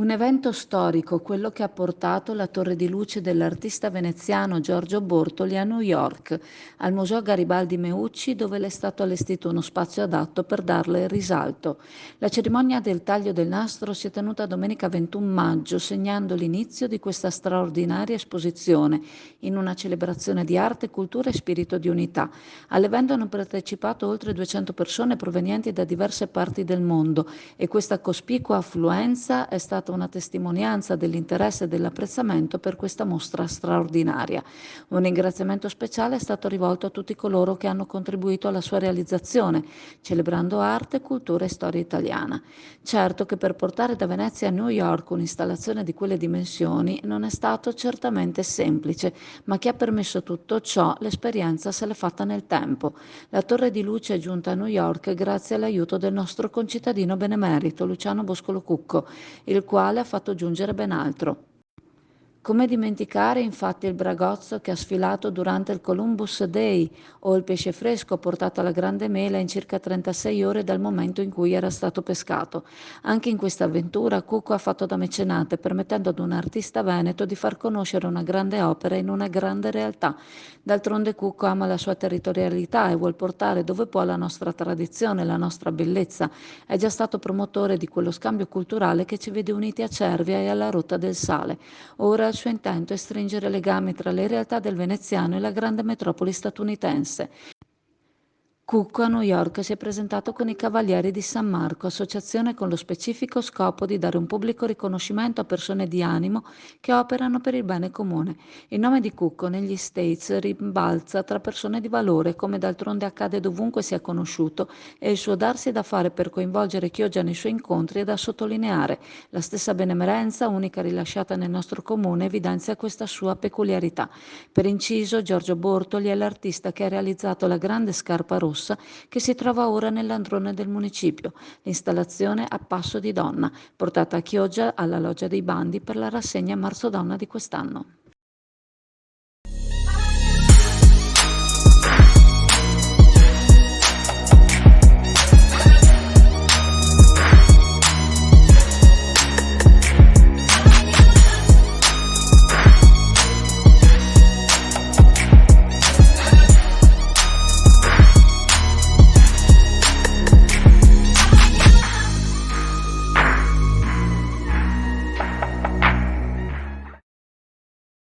Un evento storico, quello che ha portato la torre di luce dell'artista veneziano Giorgio Bortoli a New York, al Museo Garibaldi Meucci, dove le è stato allestito uno spazio adatto per darle risalto. La cerimonia del taglio del nastro si è tenuta domenica 21 maggio, segnando l'inizio di questa straordinaria esposizione, in una celebrazione di arte, cultura e spirito di unità. All'evento hanno partecipato oltre 200 persone provenienti da diverse parti del mondo e questa cospicua affluenza è stata una testimonianza dell'interesse e dell'apprezzamento per questa mostra straordinaria. Un ringraziamento speciale è stato rivolto a tutti coloro che hanno contribuito alla sua realizzazione, celebrando arte, cultura e storia italiana. Certo che per portare da Venezia a New York un'installazione di quelle dimensioni non è stato certamente semplice, ma chi ha permesso tutto ciò, l'esperienza se l'è fatta nel tempo. La torre di luce è giunta a New York grazie all'aiuto del nostro concittadino benemerito Luciano Boscolo Cucco, il quale ha fatto giungere ben altro. Come dimenticare infatti il bragozzo che ha sfilato durante il Columbus Day o il pesce fresco portato alla grande mela in circa 36 ore dal momento in cui era stato pescato. Anche in questa avventura Cucco ha fatto da mecenate, permettendo ad un artista veneto di far conoscere una grande opera in una grande realtà. D'altronde Cucco ama la sua territorialità e vuol portare dove può la nostra tradizione, la nostra bellezza. È già stato promotore di quello scambio culturale che ci vede uniti a Cervia e alla Rotta del Sale. Ora il suo intento è stringere legami tra le realtà del veneziano e la grande metropoli statunitense. Cucco a New York si è presentato con i Cavalieri di San Marco, associazione con lo specifico scopo di dare un pubblico riconoscimento a persone di animo che operano per il bene comune. Il nome di Cucco negli States rimbalza tra persone di valore, come d'altronde accade dovunque sia conosciuto, e il suo darsi da fare per coinvolgere chi oggia nei suoi incontri è da sottolineare. La stessa benemerenza, unica rilasciata nel nostro comune, evidenzia questa sua peculiarità. Per inciso, Giorgio Bortoli è l'artista che ha realizzato la grande scarpa rossa che si trova ora nell'androne del municipio, l'installazione a Passo di Donna, portata a Chioggia alla Loggia dei Bandi per la rassegna Marzo Donna di quest'anno.